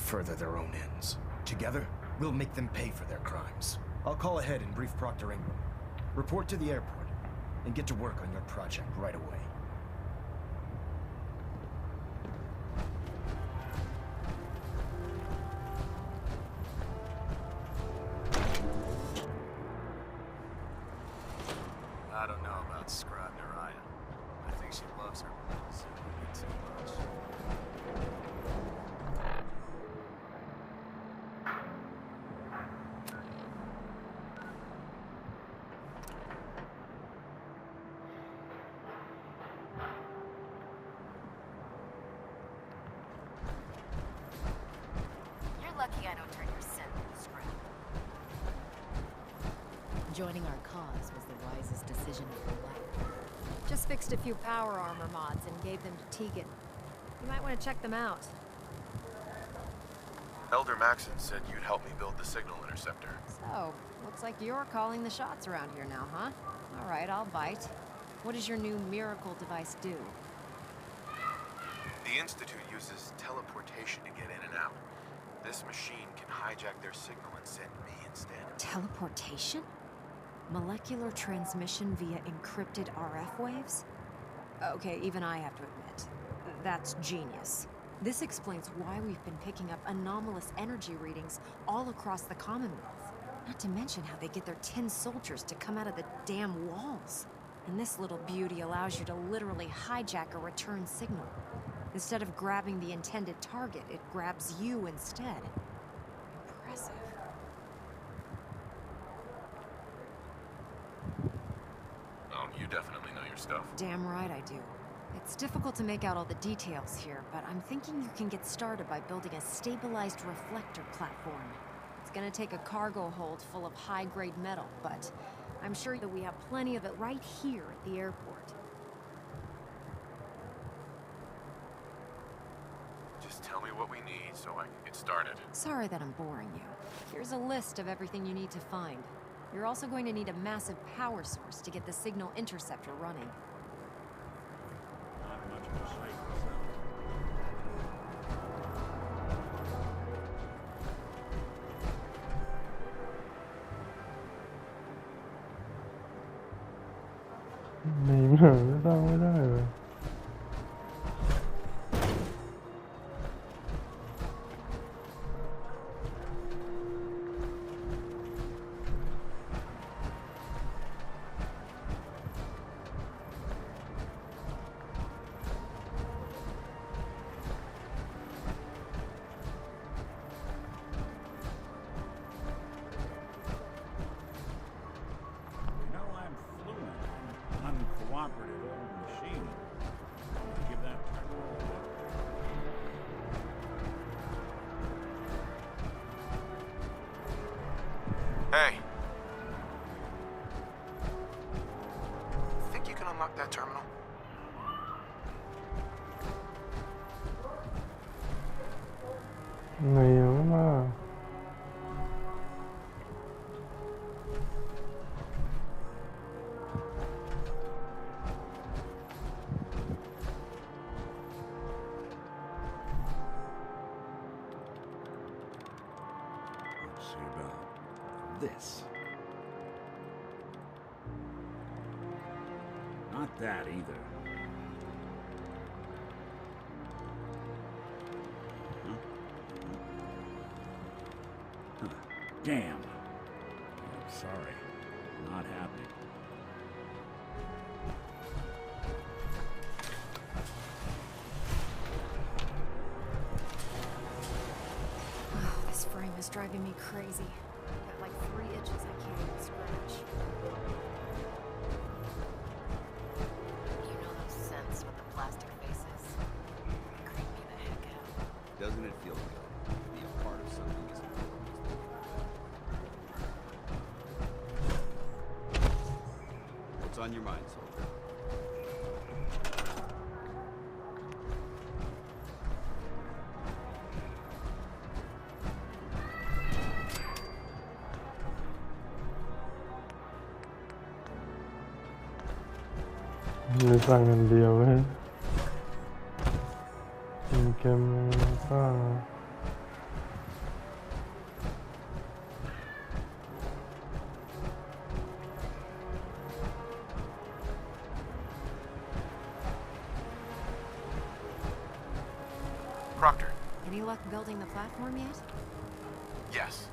further their own ends. Together, we'll make them pay for their crimes. I'll call ahead and brief Proctor Ingram. Report to the airport, and get to work on your project right away. I don't know about Scribe Naraya. I think she loves her boys too much. You're lucky I don't turn your scent, Scribe. Joining our cause was the wisest decision of your life. Just fixed a few power armor mods and gave them to Tegan. You might want to check them out. Elder Maxon said you'd help me build the signal interceptor. So, looks like you're calling the shots around here now, huh? All right, I'll bite. What does your new miracle device do? The Institute uses teleportation to get in and out. This machine can hijack their signal and send me instead. Teleportation? Molecular transmission via encrypted RF waves? Okay, even I have to admit, that's genius. This explains why we've been picking up anomalous energy readings all across the Commonwealth. Not to mention how they get their tin soldiers to come out of the damn walls. And this little beauty allows you to literally hijack a return signal. Instead of grabbing the intended target, it grabs you instead. Impressive. Oh, you definitely know your stuff. Damn right I do. It's difficult to make out all the details here, but I'm thinking you can get started by building a stabilized reflector platform. It's gonna take a cargo hold full of high-grade metal, but I'm sure that we have plenty of it right here at the airport. Just tell me what we need so I can get started. Sorry that I'm boring you. Here's a list of everything you need to find. You're also going to need a massive power source to get the signal interceptor running. Not much of a sight. Mình hở sao mớiได้rồi. You know, I'm fluent in uncooperative old machine. Give that terminal a look. Hey. Think you can unlock that terminal? Nhiều mà. Let's see about this. Not that either. Huh? Huh. Damn. I'm sorry. Not happy. Oh, this frame is driving me crazy. Got like 3 itches I can't even scratch. You know those scents with the plastic faces? They creep me the heck out. Doesn't it feel good to be a part of something as important as the What's on your mind, soldier? Mình sang gần điều hết. Mình kem sao Any luck building the platform yet? Yes,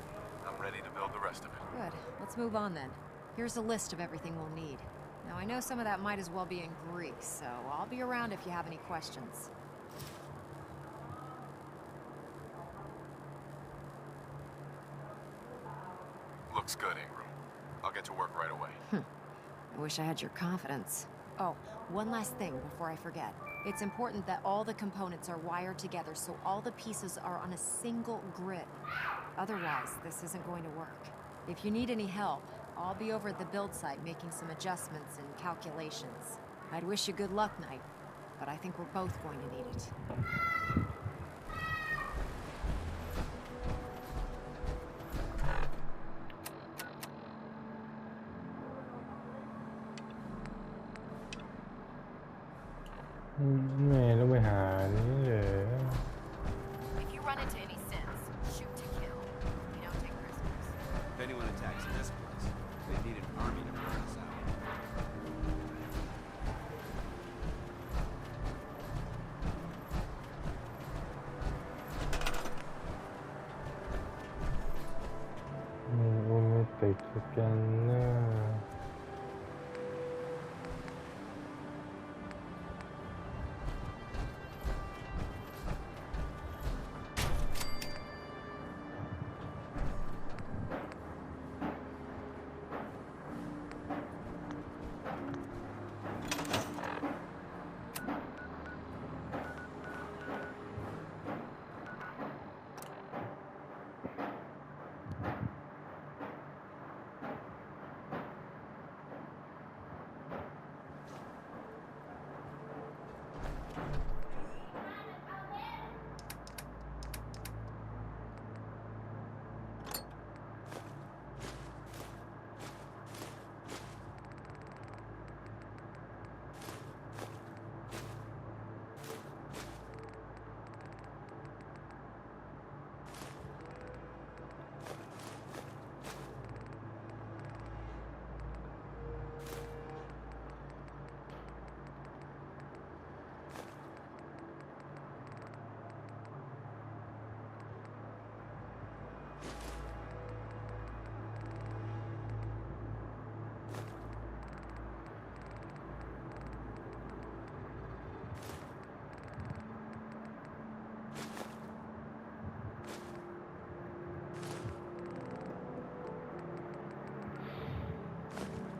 I'm ready to build the rest of it. Good. Let's move on then. Here's a list of everything we'll need. Now, I know some of that might as well be in Greek, so I'll be around if you have any questions. Looks good, Ingram. I'll get to work right away. I wish I had your confidence. Oh, one last thing before I forget. It's important that all the components are wired together so all the pieces are on a single grid. Otherwise, this isn't going to work. If you need any help, I'll be over at the build site making some adjustments and calculations. I'd wish you good luck, Knight, but I think we're both going to need it. If you run into any sins, shoot to kill. We don't take prisoners. If anyone attacks this place, they need an army to burn us out. Automatic scanner.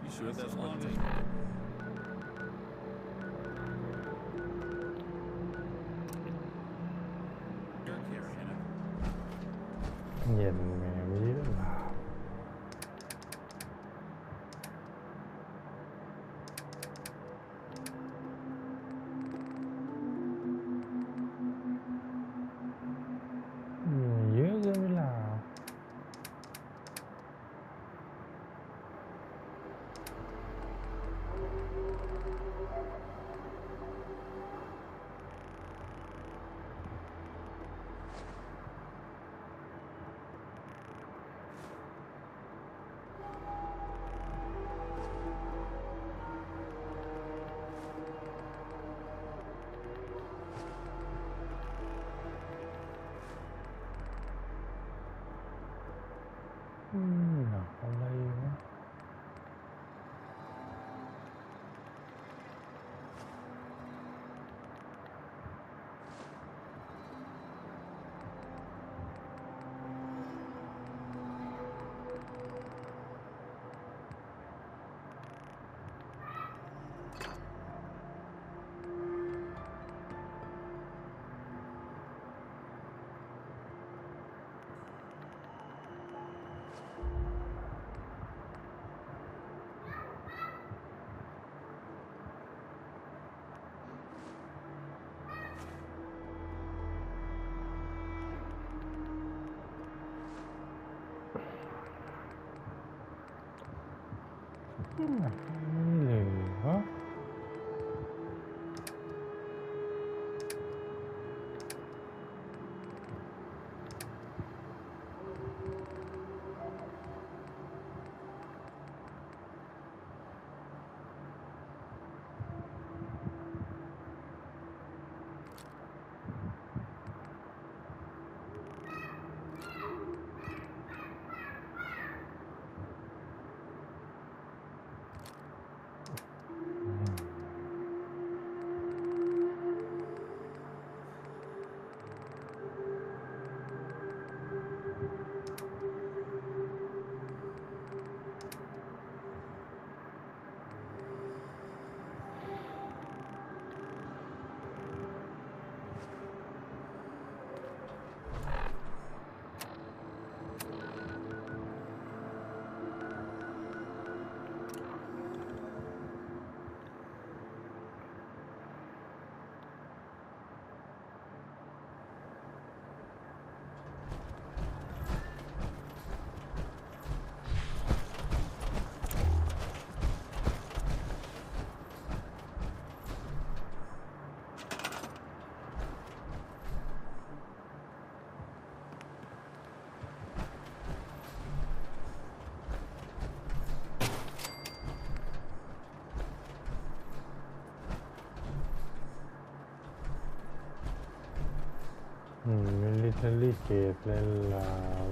You sure that's long as... You're carrying it. เย็นแหมไม่เยอะหรอกเยอะเกินเวลา อะไรวะไม่เลยเหรอ เทลลี่เกตเล่นแล้ว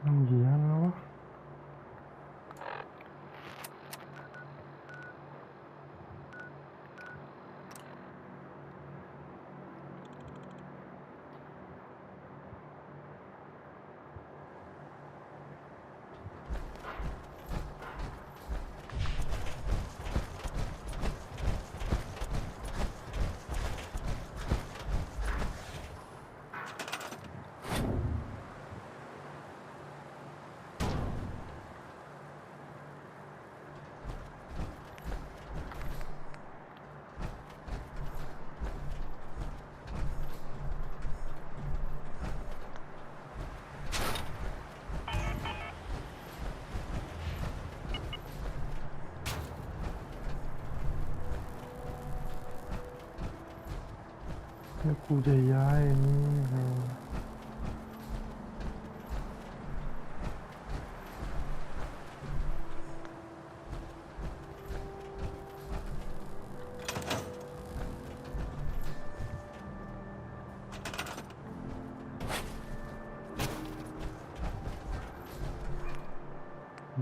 มันกี่อันแล้ววะแล้วกูจะย้ายอันนี้ไง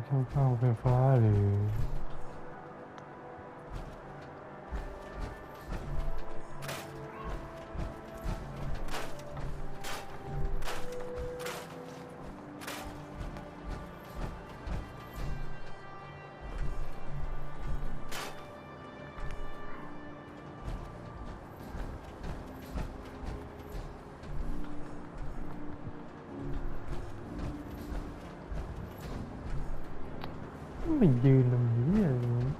ช่างเข้าไฟฟ้าหรือไม่ยืนตรงนี้อะไรนี้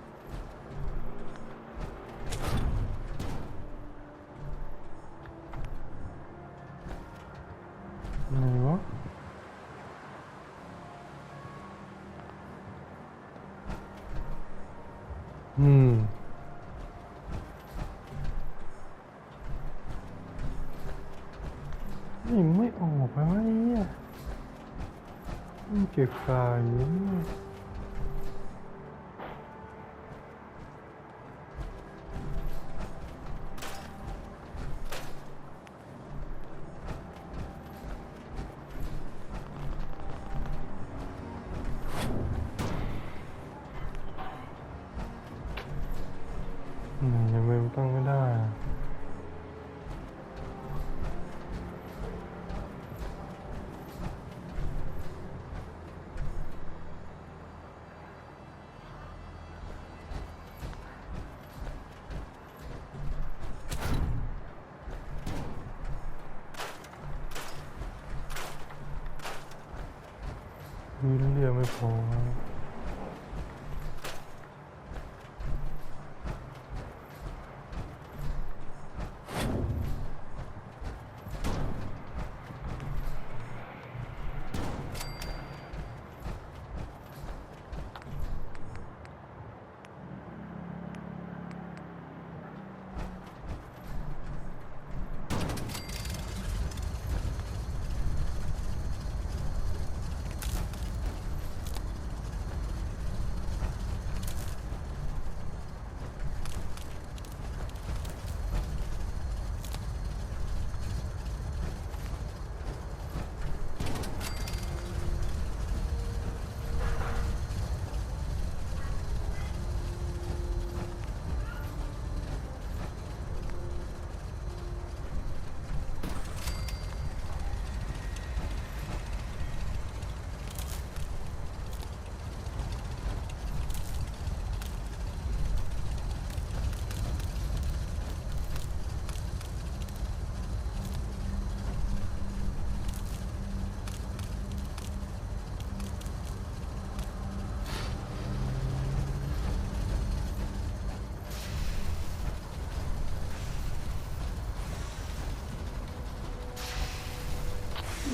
ไหนวะนี่ไม่ออกไปวะเนี่ยมันเก็บกายอยู่เนี่ยยังไม่ตั้งไม่ได้พื้นเรียไม่พอ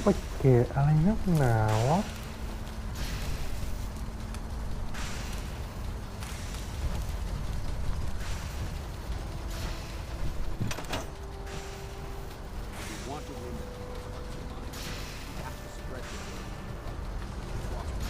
ไปเกะอะไรนักหนาวะ If you want to win the people's hearts and minds, you have to spread the word. Foster.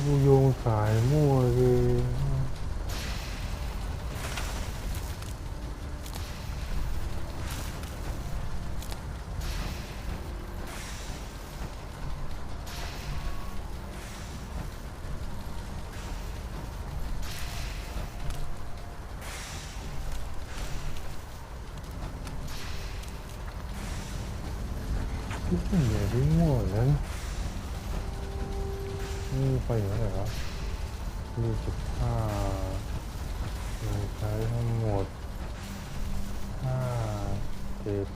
กูโยงสายมั่วเลยที่เป็นอย่างที่มั่วนั้นนี่ไปไหนแล้ว25มันใช้ทั้งหมด5 7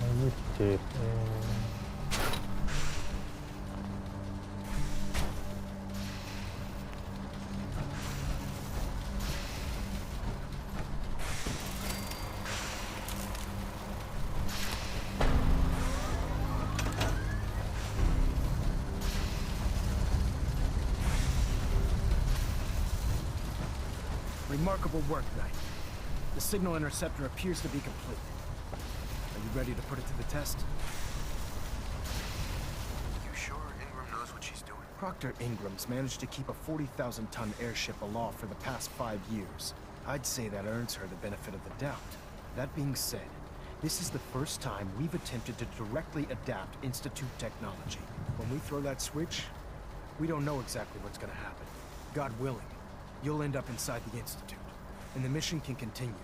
27เอง Remarkable work, Knight. The signal interceptor appears to be complete. Are you ready to put it to the test? You sure Ingram knows what she's doing? Proctor Ingram's managed to keep a 40,000-ton airship aloft for the past 5 years. I'd say that earns her the benefit of the doubt. That being said, this is the first time we've attempted to directly adapt Institute technology. When we throw that switch, we don't know exactly what's gonna happen. God willing, you'll end up inside the Institute, and the mission can continue.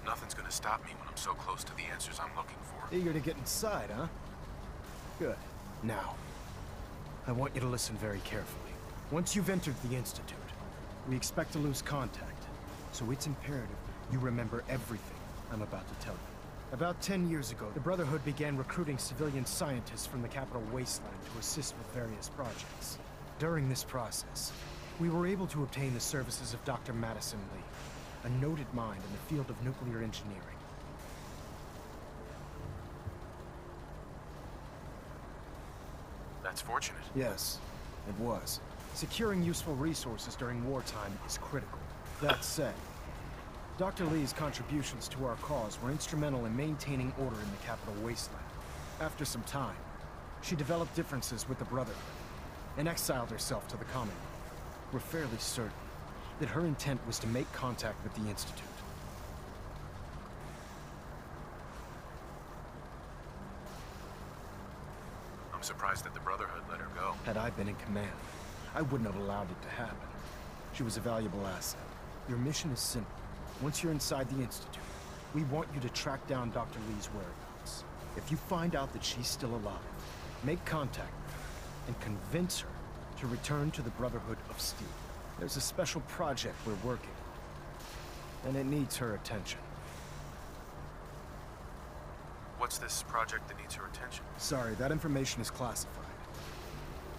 Nothing's gonna stop me when I'm so close to the answers I'm looking for. Eager to get inside, huh? Good. Now, I want you to listen very carefully. Once you've entered the Institute, we expect to lose contact, so it's imperative you remember everything I'm about to tell you. About 10 years ago, the Brotherhood began recruiting civilian scientists from the capital wasteland to assist with various projects. During this process, we were able to obtain the services of Dr. Madison Lee, a noted mind in the field of nuclear engineering. That's fortunate. Yes, it was. Securing useful resources during wartime is critical. That said, Dr. Lee's contributions to our cause were instrumental in maintaining order in the capital wasteland. After some time, she developed differences with the Brotherhood and exiled herself to the Commonwealth. We're fairly certain that her intent was to make contact with the Institute. I'm surprised that the Brotherhood let her go. Had I been in command, I wouldn't have allowed it to happen. She was a valuable asset. Your mission is simple. Once you're inside the Institute, we want you to track down Dr. Lee's whereabouts. If you find out that she's still alive, make contact with her and convince her to return to the Brotherhood of Steel. There's a special project we're working on, and it needs her attention. What's this project that needs her attention? Sorry, that information is classified.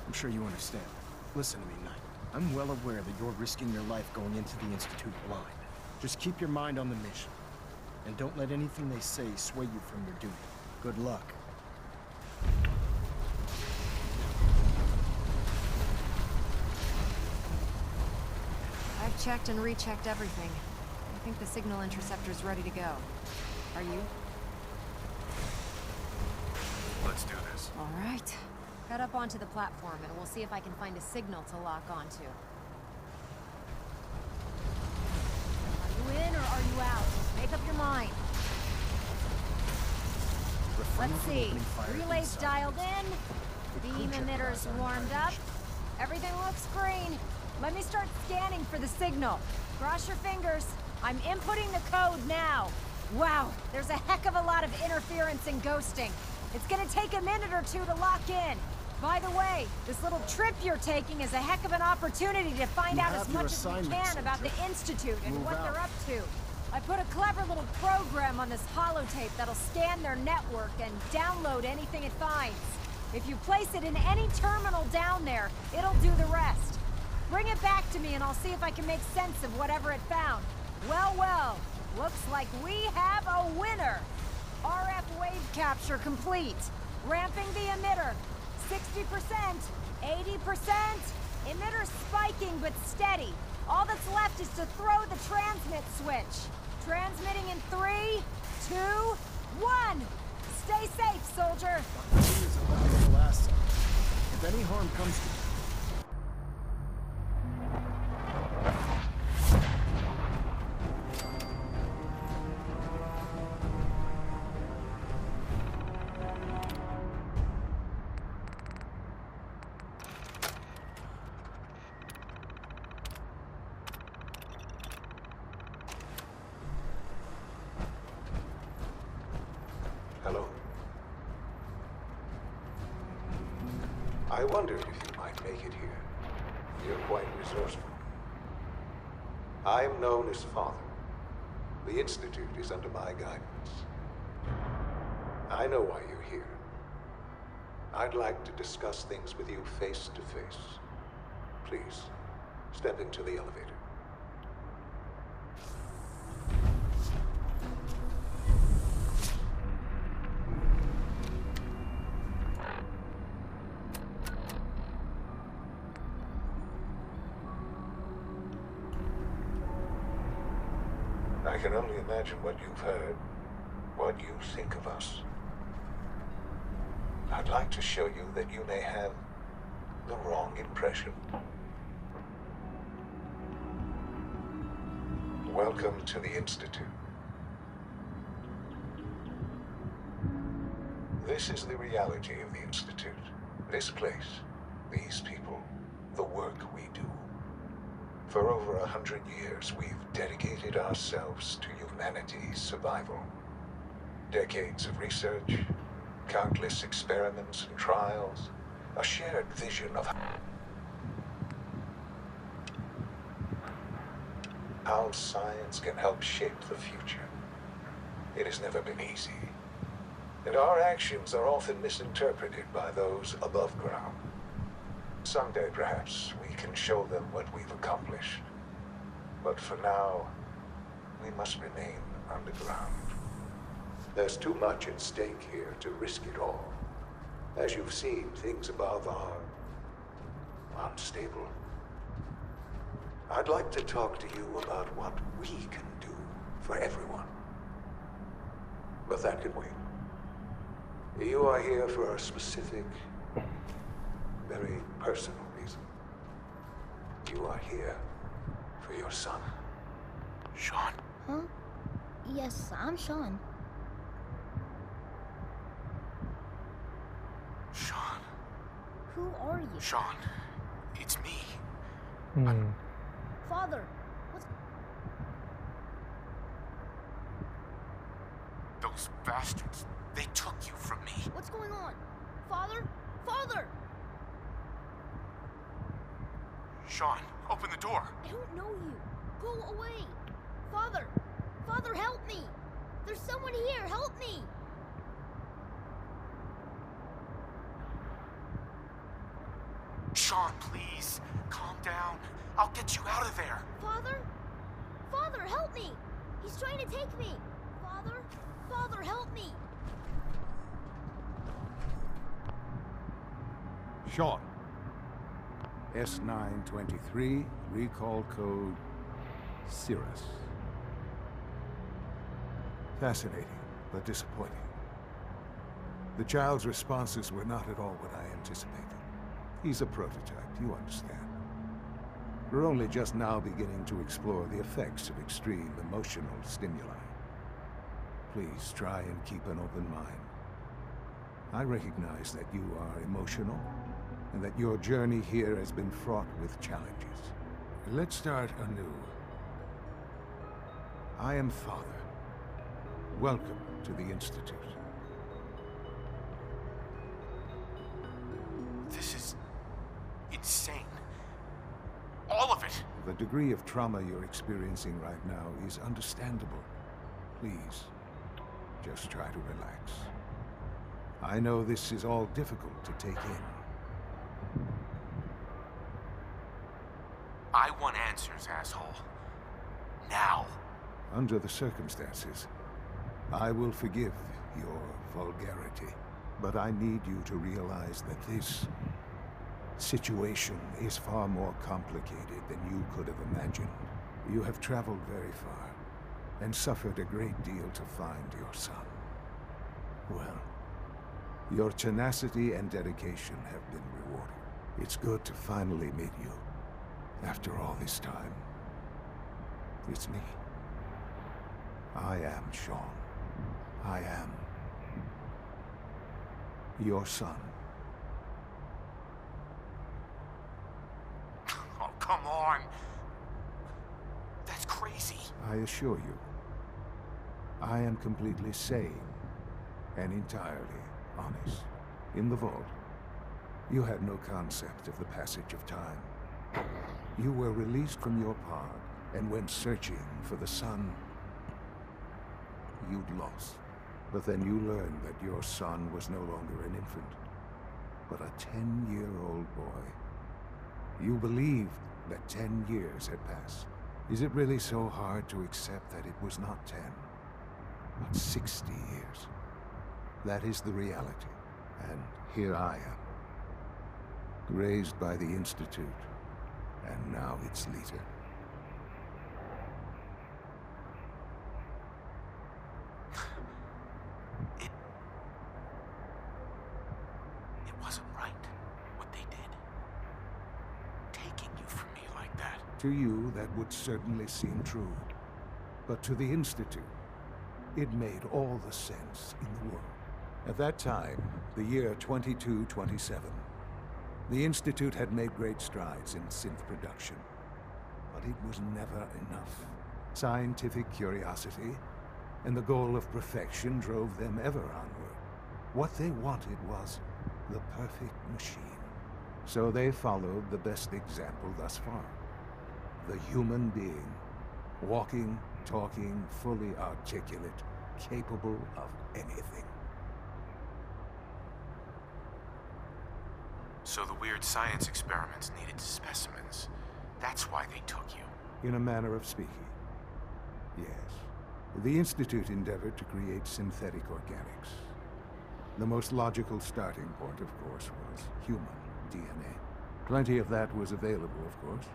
I'm sure you understand. Listen to me, Knight. I'm well aware that you're risking your life going into the Institute blind. Just keep your mind on the mission, and don't let anything they say sway you from your duty. Good luck. I've checked and rechecked everything. I think the signal interceptor's ready to go. Are you? Let's do this. All right. Head up onto the platform, and we'll see if I can find a signal to lock onto. Are you in or are you out? Make up your mind. Refrain Let's from see. opening fire Relays inside dialed the in. The Beam crew check emitters lies on warmed up. evaluation. Everything looks green. Let me start scanning for the signal. Cross your fingers. I'm inputting the code now. Wow, there's a heck of a lot of interference and ghosting. It's gonna take a minute or two to lock in. By the way, this little trip you're taking is a heck of an opportunity to find out as much as we can about the Institute and what they're up to. I put a clever little program on this holotape that'll scan their network and download anything it finds. If you place it in any terminal down there, it'll do the rest. Bring it back to me and I'll see if I can make sense of whatever it found. Well, well, looks like we have a winner! RF wave capture complete. Ramping the emitter. 60%, 80%. Emitter spiking but steady. All that's left is to throw the transmit switch. Transmitting in 3, 2, 1. Stay safe, soldier. If any harm comes to you, Hello. I wondered if you might make it here. You're quite resourceful. I'm known as Father. The Institute is under my guidance. I know why you're here. I'd like to discuss things with you face to face. Please, step into the elevator. I can only imagine what you've heard, what you think of us. I'd like to show you that you may have the wrong impression. Welcome to the Institute. This is the reality of the Institute. This place, these people, the work we do. For over 100 years, we've dedicated ourselves to humanity's survival. Decades of research, countless experiments and trials, a shared vision of how science can help shape the future. It has never been easy, and our actions are often misinterpreted by those above ground. Someday, perhaps, we can show them what we've accomplished. But for now, we must remain underground. There's too much at stake here to risk it all. As you've seen, things above are unstable. I'd like to talk to you about what we can do for everyone. But that can wait. You are here for a specific, very personal reason. You are here for your son. Sean. Huh? Yes, I'm Sean. Sean. Who are you? Sean. It's me. Father, what's... Those bastards. They took you from me. What's going on? Father? Father! Sean, open the door. I don't know you. Go away. Father! Father, help me! There's someone here. Help me! Sean, please. Calm down. I'll get you out of there. Father? Father, help me! He's trying to take me! Father? Father, help me! Sean. S923, recall code Cirrus. Fascinating, but disappointing. The child's responses were not at all what I anticipated. He's a prototype, you understand. We're only just now beginning to explore the effects of extreme emotional stimuli. Please try and keep an open mind. I recognize that you are emotional and that your journey here has been fraught with challenges. Let's start anew. I am Father. Welcome to the Institute. This is insane. All of it. The degree of trauma you're experiencing right now is understandable. Please, just try to relax. I know this is all difficult to take in. I want answers, asshole. Now. Under the circumstances, I will forgive your vulgarity, but I need you to realize that this situation is far more complicated than you could have imagined. You have traveled very far, and suffered a great deal to find your son. Well, your tenacity and dedication have been rewarded. It's good to finally meet you, after all this time. It's me. I am Sean. I am your son. Oh, come on. That's crazy. I assure you, I am completely sane and entirely honest. In the vault, you had no concept of the passage of time. You were released from your pod and went searching for the son you'd lost. But then you learned that your son was no longer an infant, but a 10-year-old boy. You believed that 10 years had passed. Is it really so hard to accept that it was not 10, but 60 years? That is the reality. And here I am, raised by the Institute, and now its leader. It wasn't right, what they did. Taking you from me like that. To you, that would certainly seem true. But to the Institute, it made all the sense in the world. At that time, the year 2227, the Institute had made great strides in synth production. But it was never enough. Scientific curiosity and the goal of perfection drove them ever onward. What they wanted was the perfect machine. So they followed the best example thus far. The human being. Walking, talking, fully articulate, capable of anything. So the weird science experiments needed specimens. That's why they took you. In a manner of speaking. Yes. The Institute endeavored to create synthetic organics. The most logical starting point, of course, was human DNA. Plenty of that was available, of course.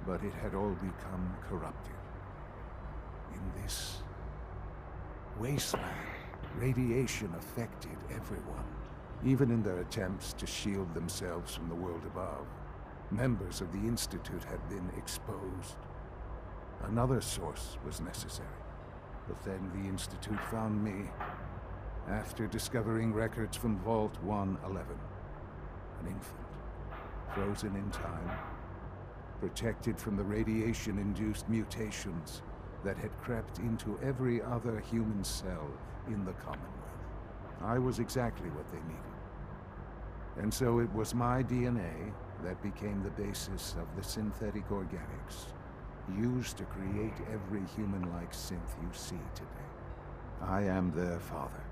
But it had all become corrupted. In this wasteland, radiation affected everyone. Even in their attempts to shield themselves from the world above, members of the Institute had been exposed. Another source was necessary. But then the Institute found me, after discovering records from Vault 111. An infant, frozen in time, protected from the radiation-induced mutations that had crept into every other human cell in the Commonwealth. I was exactly what they needed. And so it was my DNA that became the basis of the synthetic organics, used to create every human-like synth you see today. I am their father.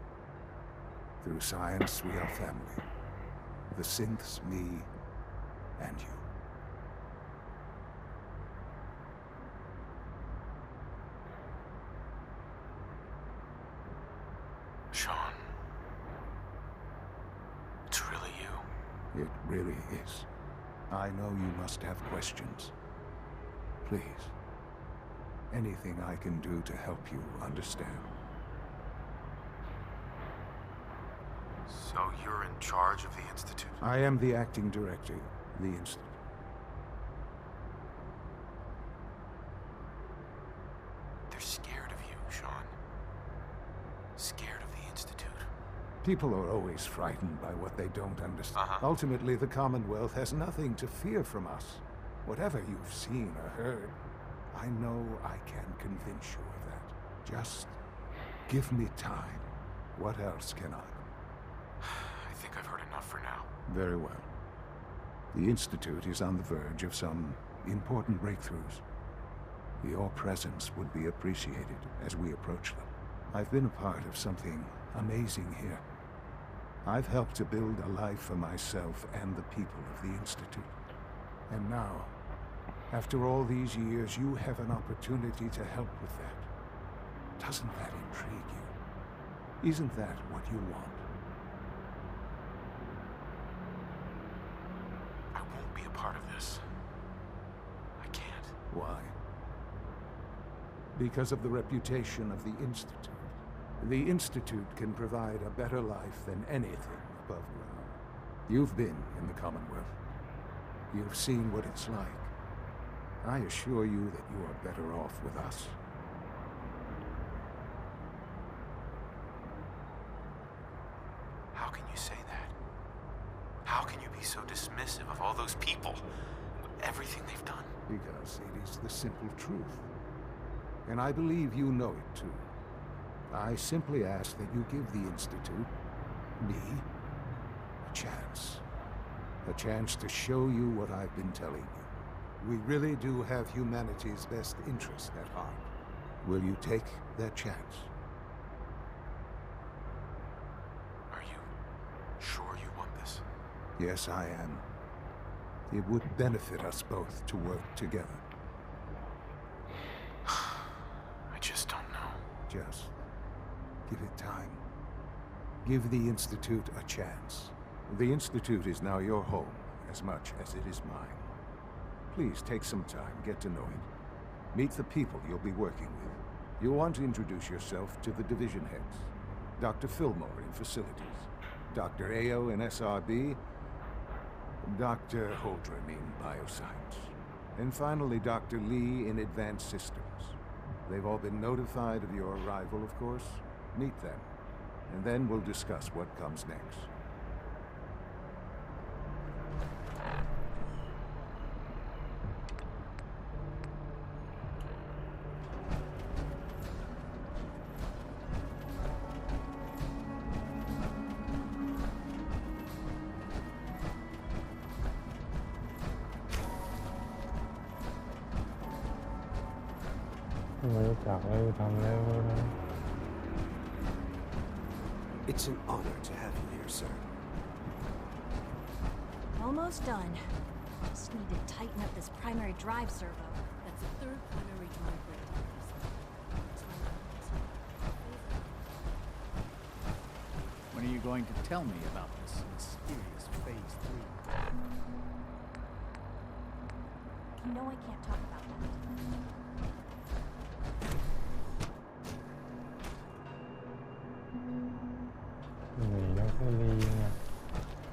Through science, we are family. The synths, me, and you. Sean. It's really you. It really is. I know you must have questions. Please. Anything I can do to help you understand. So you're in charge of the Institute? I am the acting director of the Institute. They're scared of you, Sean. Scared of the Institute. People are always frightened by what they don't understand. Uh-huh. Ultimately, the Commonwealth has nothing to fear from us. Whatever you've seen or heard, I know I can convince you of that. Just give me time. What else can I? I think I've heard enough for now. Very well. The Institute is on the verge of some important breakthroughs. Your presence would be appreciated as we approach them. I've been a part of something amazing here. I've helped to build a life for myself and the people of the Institute. And now, after all these years, you have an opportunity to help with that. Doesn't that intrigue you? Isn't that what you want? I won't be a part of this. I can't. Why? Because of the reputation of the Institute. The Institute can provide a better life than anything above ground. You've been in the Commonwealth. You've seen what it's like. I assure you that you are better off with us. How can you say that? How can you be so dismissive of all those people? Everything they've done? Because it is the simple truth. And I believe you know it too. I simply ask that you give the Institute, me, a chance. A chance to show you what I've been telling you. We really do have humanity's best interest at heart. Will you take that chance? Are you sure you want this? Yes, I am. It would benefit us both to work together. I just don't know. Just give it time. Give the Institute a chance. The Institute is now your home as much as it is mine. Please take some time, get to know it. Meet the people you'll be working with. You'll want to introduce yourself to the division heads. Dr. Fillmore in facilities, Dr. Ayo in SRB, Dr. Holdren in bioscience, and finally Dr. Lee in advanced systems. They've all been notified of your arrival, of course. Meet them, and then we'll discuss what comes next. It's an honor to have you here, sir. Almost done. Just need to tighten up this primary drive servo. That's the third primary drive breakdown. When are you going to tell me about this mysterious Phase 3? You know I can't talk about that.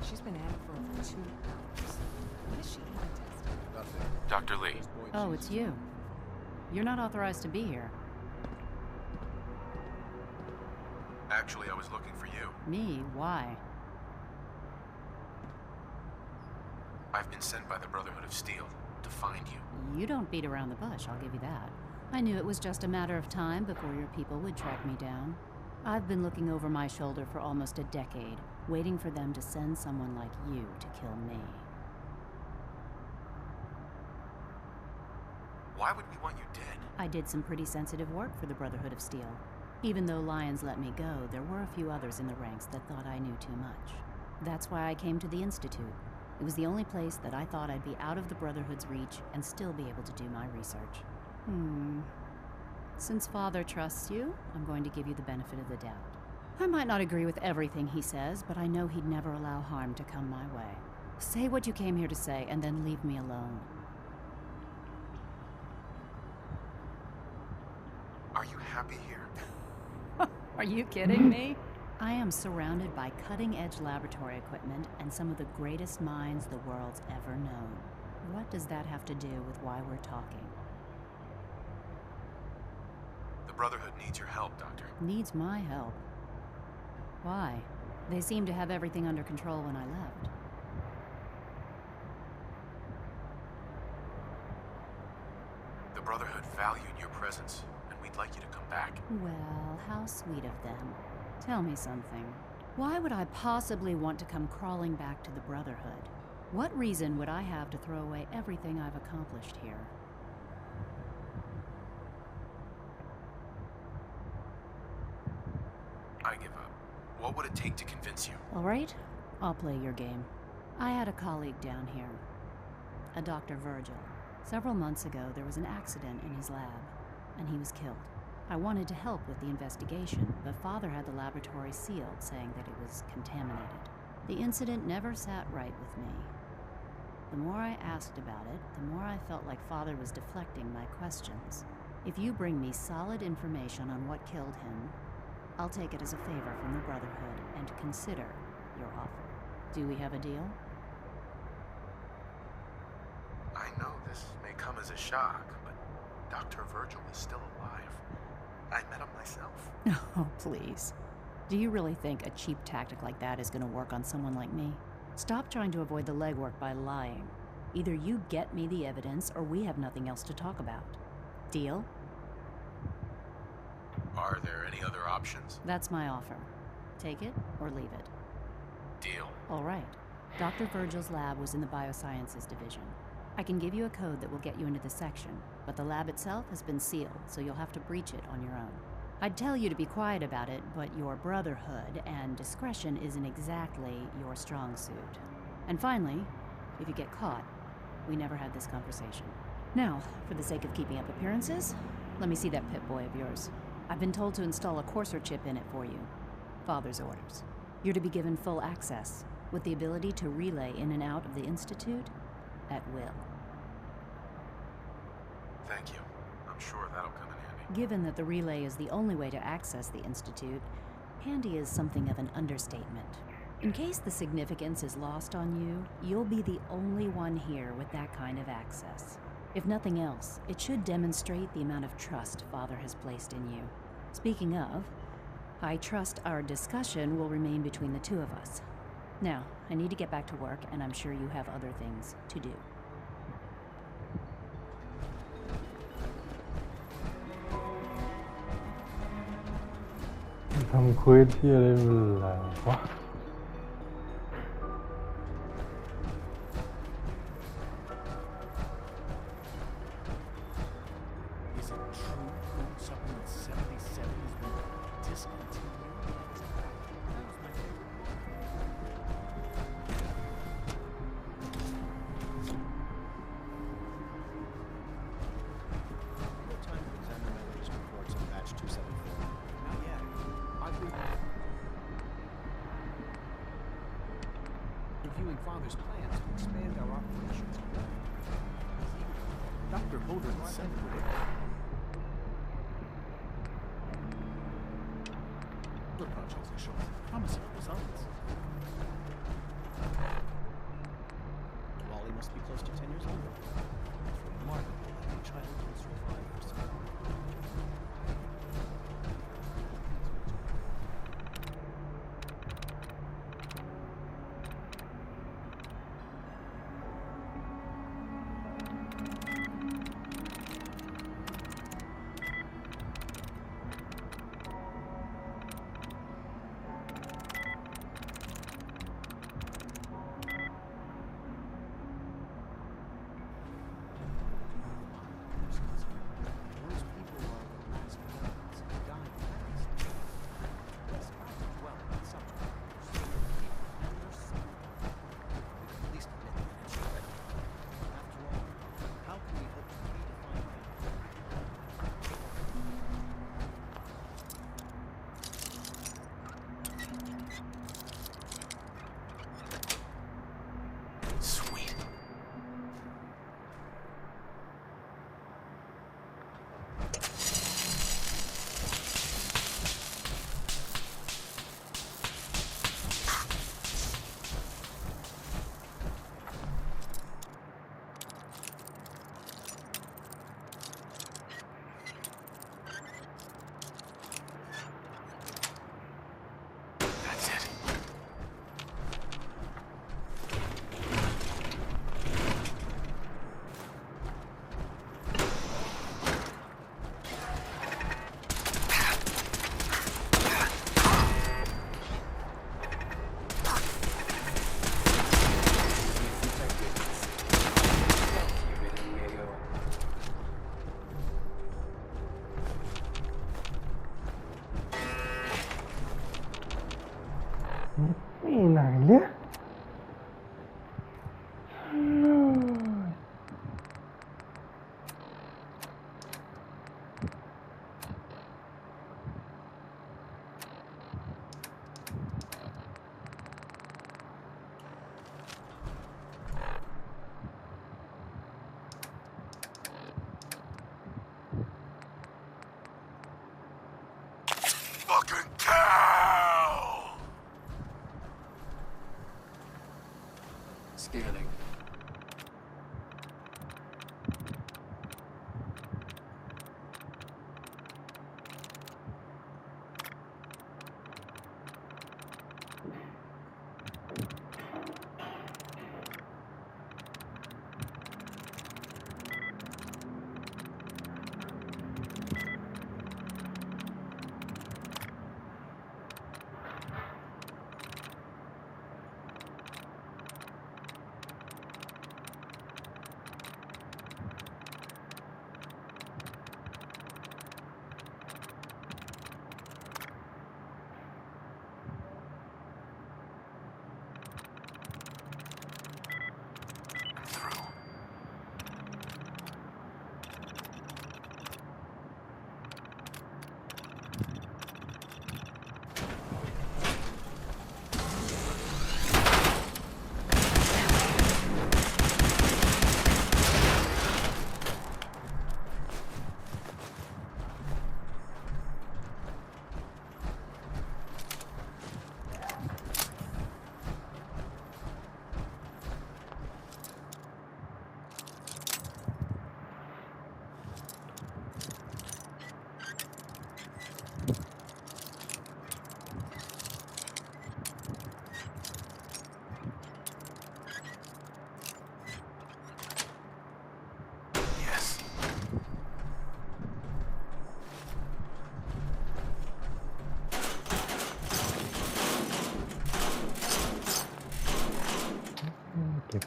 She's been at it for over 2 hours. What is she even testing? Dr. Lee. Oh, it's you. You're not authorized to be here. Actually, I was looking for you. Me? Why? I've been sent by the Brotherhood of Steel to find you. You don't beat around the bush, I'll give you that. I knew it was just a matter of time before your people would track me down. I've been looking over my shoulder for almost a decade, waiting for them to send someone like you to kill me. Why would we want you dead? I did some pretty sensitive work for the Brotherhood of Steel. Even though Lyons let me go, there were a few others in the ranks that thought I knew too much. That's why I came to the Institute. It was the only place that I thought I'd be out of the Brotherhood's reach and still be able to do my research. Since Father trusts you, I'm going to give you the benefit of the doubt. I might not agree with everything he says, but I know he'd never allow harm to come my way. Say what you came here to say, and then leave me alone. Are you happy here? Are you kidding me? I am surrounded by cutting-edge laboratory equipment and some of the greatest minds the world's ever known. What does that have to do with why we're talking? The Brotherhood needs your help, Doctor. Needs my help. Why? They seemed to have everything under control when I left. The Brotherhood valued your presence, and we'd like you to come back. Well, how sweet of them. Tell me something. Why would I possibly want to come crawling back to the Brotherhood? What reason would I have to throw away everything I've accomplished here? I give up. What would it take to convince you? All right, I'll play your game. I had a colleague down here, a Dr. Virgil. Several months ago, there was an accident in his lab, and he was killed. I wanted to help with the investigation, but Father had the laboratory sealed, saying that it was contaminated. The incident never sat right with me. The more I asked about it, the more I felt like Father was deflecting my questions. If you bring me solid information on what killed him, I'll take it as a favor from the Brotherhood and consider your offer. Do we have a deal? I know this may come as a shock, but Dr. Virgil is still alive. I met him myself. Oh, please. Do you really think a cheap tactic like that is going to work on someone like me? Stop trying to avoid the legwork by lying. Either you get me the evidence, or we have nothing else to talk about. Deal? Are there any other options? That's my offer. Take it or leave it. Deal. All right. Dr. Virgil's lab was in the Biosciences Division. I can give you a code that will get you into the section, but the lab itself has been sealed, so you'll have to breach it on your own. I'd tell you to be quiet about it, but your Brotherhood and discretion isn't exactly your strong suit. And finally, if you get caught, we never had this conversation. Now, for the sake of keeping up appearances, let me see that Pip-Boy of yours. I've been told to install a courser chip in it for you. Father's orders. You're to be given full access, with the ability to relay in and out of the Institute at will. Thank you. I'm sure that'll come in handy. Given that the relay is the only way to access the Institute, handy is something of an understatement. In case the significance is lost on you, you'll be the only one here with that kind of access. If nothing else, it should demonstrate the amount of trust Father has placed in you. Speaking of, I trust our discussion will remain between the two of us. Now, I need to get back to work, and I'm sure you have other things to do. Thằng quên kia đây là quá. Is it true food supplement 77 has been discontinued? That was my favorite What time to examine my latest reports on batch 274? Not yet. I've been reviewing Father's plans to expand our operations. Dr. Bowden said other projects are showing promising results. Wally must be close to 10 years old. It's remarkable that a child can survive for so long.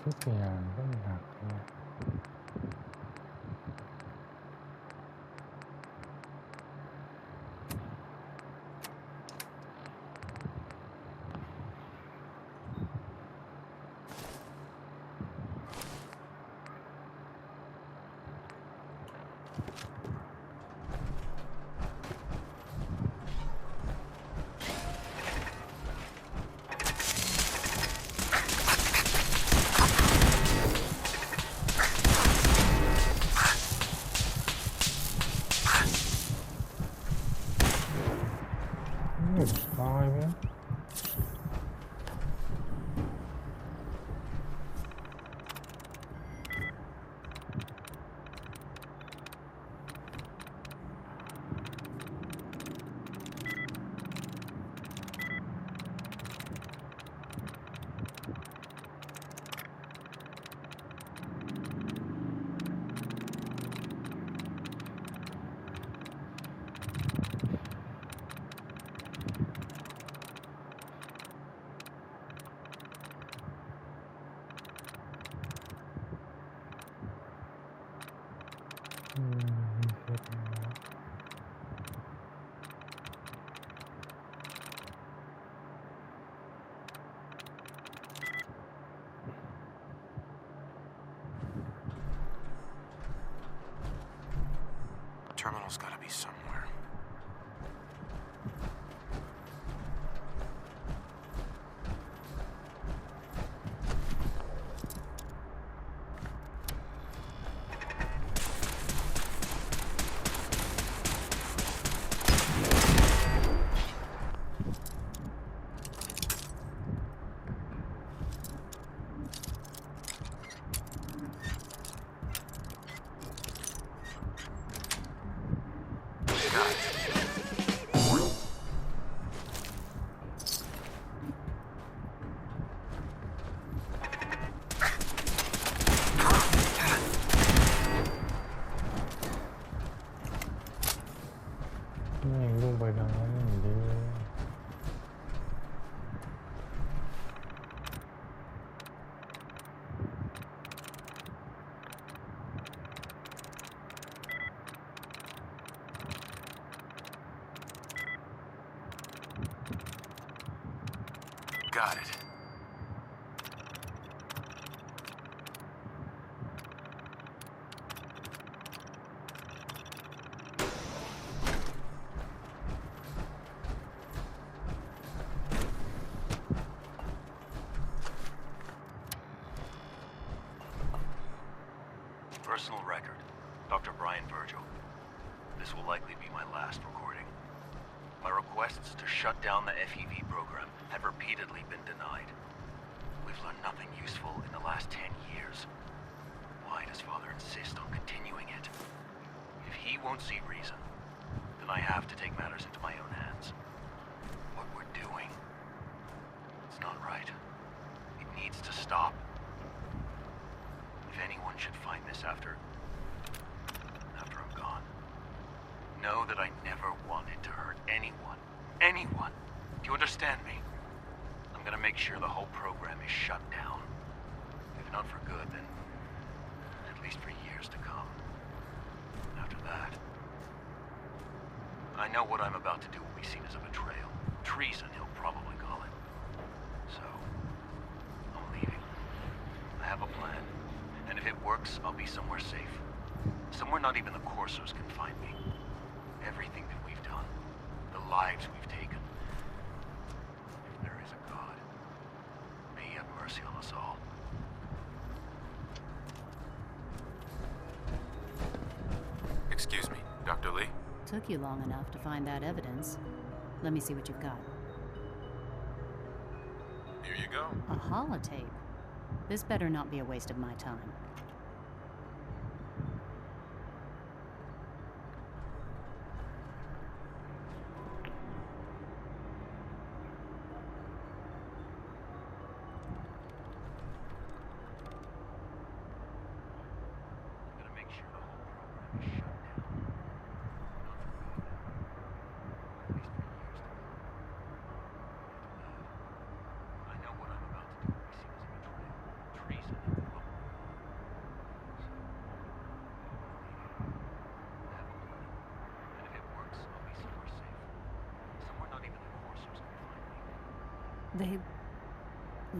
ทุกอย่างต้องหนักเลย ตายไหม Terminal's gotta be somewhere. Got it. นี่ลงไปทางนั้นอย่างเดียว Got it. Personal record. Dr. Brian Virgil. This will likely be my last recording. My requests to shut down the FEV program have repeatedly been denied. We've learned nothing useful in the last 10 years. Why does Father insist on continuing it? If he won't see reason, then I have to take matters into my own hands. What we're doing, it's not right. It needs to stop. If anyone should find this after I'm gone, know that I never wanted to hurt anyone. Anyone! Do you understand me? I'm gonna make sure the whole program is shut down. If not for good, then at least for years to come. After that, I know what I'm about to do will be seen as a betrayal. Treason, he'll probably call it. So, I'm leaving. I have a plan. And if it works, I'll be somewhere safe. Somewhere not even the Corsos can find me. Everything that we've done, the lives we've taken. If there is a God, may he have mercy on us all. Excuse me, Dr. Lee? Took you long enough to find that evidence. Let me see what you've got. Here you go. A holotape? This better not be a waste of my time. I know what I'm about to do will be seen as a betrayal. Treason. They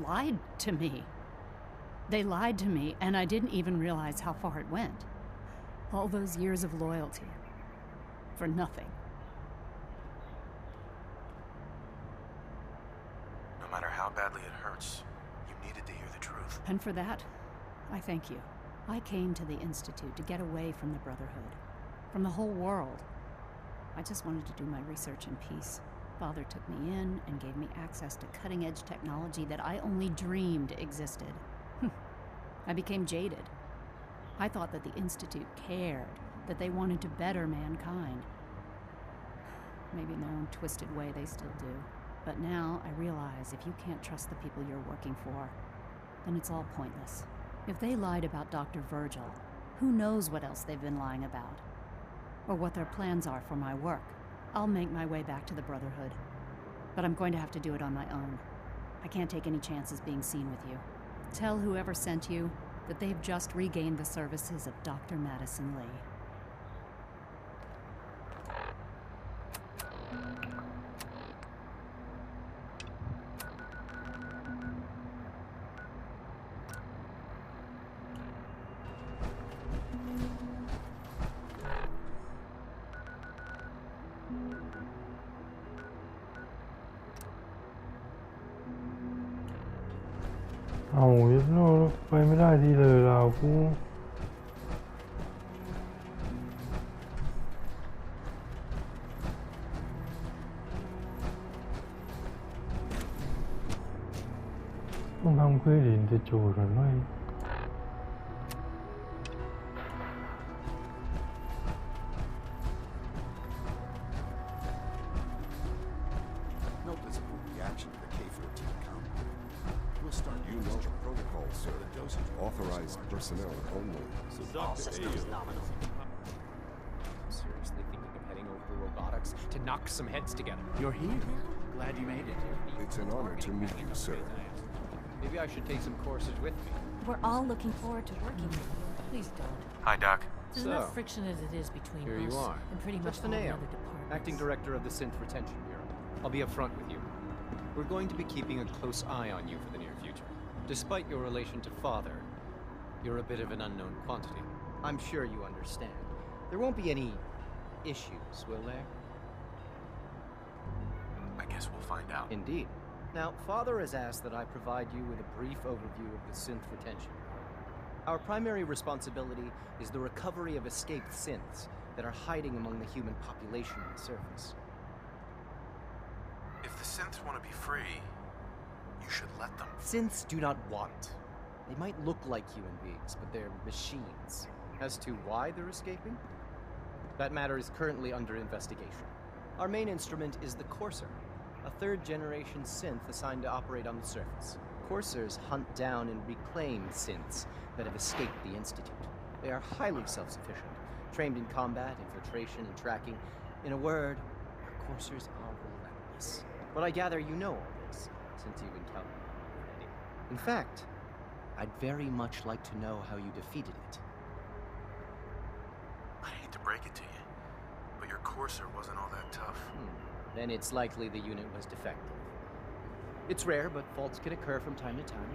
lied to me. They lied to me, and I didn't even realize how far it went. All those years of loyalty. For nothing. No matter how badly it hurts, you needed to hear the truth. And for that, I thank you. I came to the Institute to get away from the Brotherhood. From the whole world. I just wanted to do my research in peace. Father took me in and gave me access to cutting-edge technology that I only dreamed existed. I became jaded. I thought that the Institute cared, that they wanted to better mankind. Maybe in their own twisted way they still do. But now I realize if you can't trust the people you're working for, then it's all pointless. If they lied about Dr. Virgil, who knows what else they've been lying about? Or what their plans are for my work. I'll make my way back to the Brotherhood. But I'm going to have to do it on my own. I can't take any chances being seen with you. Tell whoever sent you that they've just regained the services of Dr. Madison Lee.เอาเราไปไม่ได้ทีเลยเรากูต้องทำเควสเห็นจะโจทย์กันไหมNoticeable reaction to the K-14 compound. We'll start using the protocol, sir. The dosage authorized personnel only. So all systems nominal. I'm seriously thinking of heading over to robotics to knock some heads together. You're here. Glad you made it. It's an honor to meet you, sir. Maybe I should take some courses with me. We're all looking forward to working with you. Please don't. Hi, Doc. There's enough friction as it is between Here us you are. and pretty much Just all the Linnea, other departments. acting director of the Synth Retention Bureau. I'll be upfront with you. We're going to be keeping a close eye on you for the near future. Despite your relation to Father, you're a bit of an unknown quantity. I'm sure you understand. There won't be any issues, will there? I guess we'll find out. Indeed. Now, Father has asked that I provide you with a brief overview of the Synth Retention. Our primary responsibility is the recovery of escaped synths that are hiding among the human population on the surface. If the synths want to be free, you should let them. Synths do not want. They might look like human beings, but they're machines. As to why they're escaping? That matter is currently under investigation. Our main instrument is the Courser, a third-generation synth assigned to operate on the surface. Coursers hunt down and reclaim synths that have escaped the Institute. They are highly self-sufficient, trained in combat, infiltration, and tracking. In a word, our Coursers are relentless. But I gather you know all this, since you've encountered it already. In fact, I'd very much like to know how you defeated it. I hate to break it to you, but your Courser wasn't all that tough. Then it's likely the unit was defective. It's rare, but faults can occur from time to time.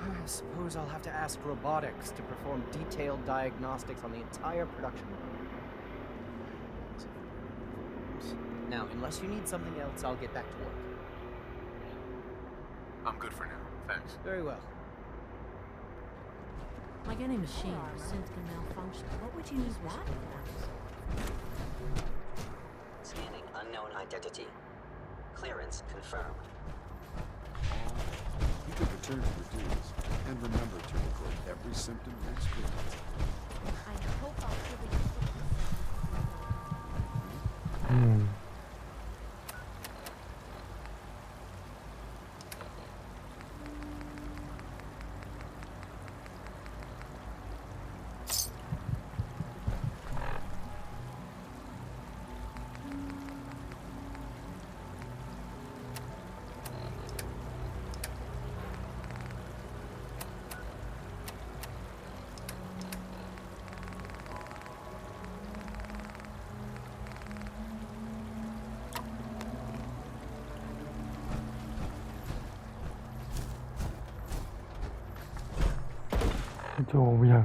I suppose I'll have to ask robotics to perform detailed diagnostics on the entire production line. Now, unless you need something else, I'll get back to work. I'm good for now, thanks. Very well. Like any machine, the synth can malfunction. What would you use that for? Scanning unknown identity. Clearance confirmed. You could return to your duties and remember to record every symptom you experience. I hope I'll really โจมอย่าง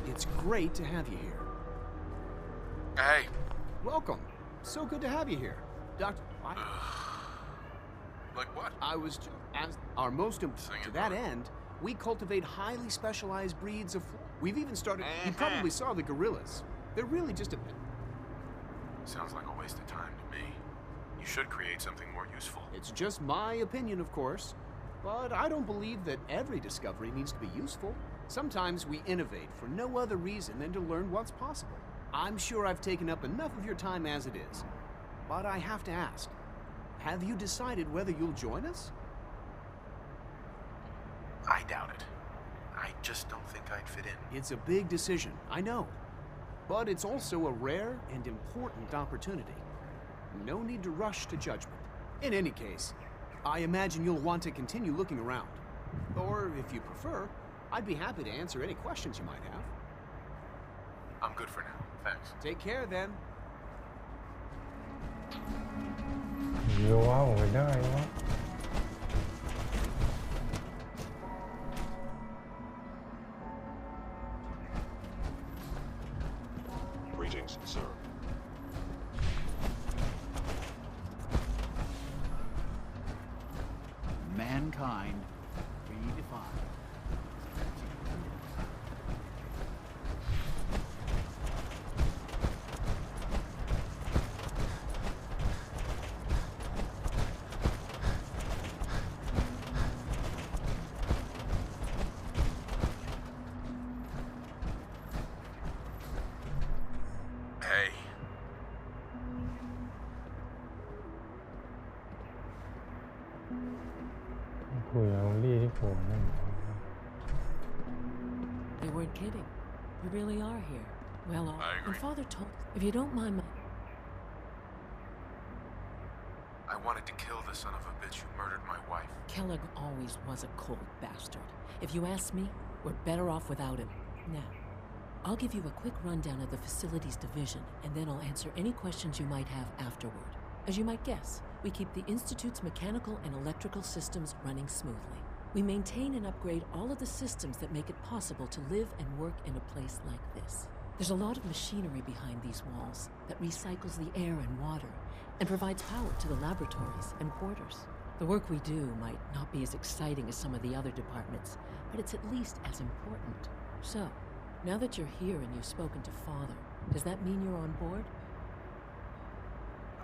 It's great to have you here. Hey. Welcome. So good to have you here. Doctor, Like what? I was just as our most important. To that end, we cultivate highly specialized breeds of. We've even started. You probably saw the gorillas. They're really just a bit. Sounds like a waste of time to me. You should create something more useful. It's just my opinion, of course. But I don't believe that every discovery needs to be useful. Sometimes we innovate for no other reason than to learn what's possible. I'm sure I've taken up enough of your time as it is. But I have to ask, have you decided whether you'll join us? I doubt it. I just don't think I'd fit in. It's a big decision, I know. But it's also a rare and important opportunity. No need to rush to judgment. In any case, I imagine you'll want to continue looking around. Or, if you prefer, I'd be happy to answer any questions you might have. I'm good for now, thanks. Take care, then. เดี๋ยวว่าผมไปได้วะ Greetings, sir. Mankind redefined. Hey. คุยกับโอลี่ที่ผมนั่น They weren't kidding. We really are here. Well, I agree. and Father told. If you don't mind my. I wanted to kill the son of a bitch who murdered my wife. Kellogg always was a cold bastard. If you ask me, we're better off without him. Now, I'll give you a quick rundown of the facilities division, and then I'll answer any questions you might have afterward. As you might guess, we keep the Institute's mechanical and electrical systems running smoothly. We maintain and upgrade all of the systems that make it possible to live and work in a place like this. There's a lot of machinery behind these walls that recycles the air and water and provides power to the laboratories and quarters. The work we do might not be as exciting as some of the other departments, but it's at least as important. So, now that you're here and you've spoken to Father, does that mean you're on board?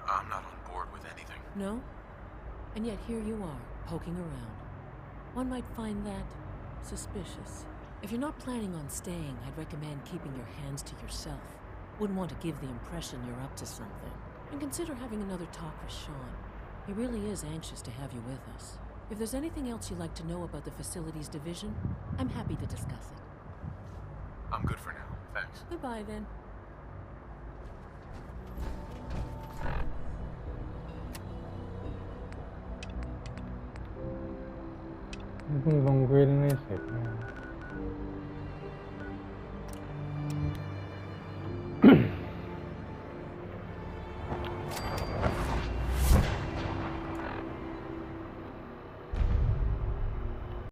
I'm not on board with anything. No? And yet here you are, poking around. One might find that suspicious. If you're not planning on staying, I'd recommend keeping your hands to yourself. Wouldn't want to give the impression you're up to something. And consider having another talk with Sean. He really is anxious to have you with us. If there's anything else you'd like to know about the facilities division, I'm happy to discuss it. I'm good for now, thanks. Goodbye, then. เพิ่งลงพื้นไม่เสร็จนะ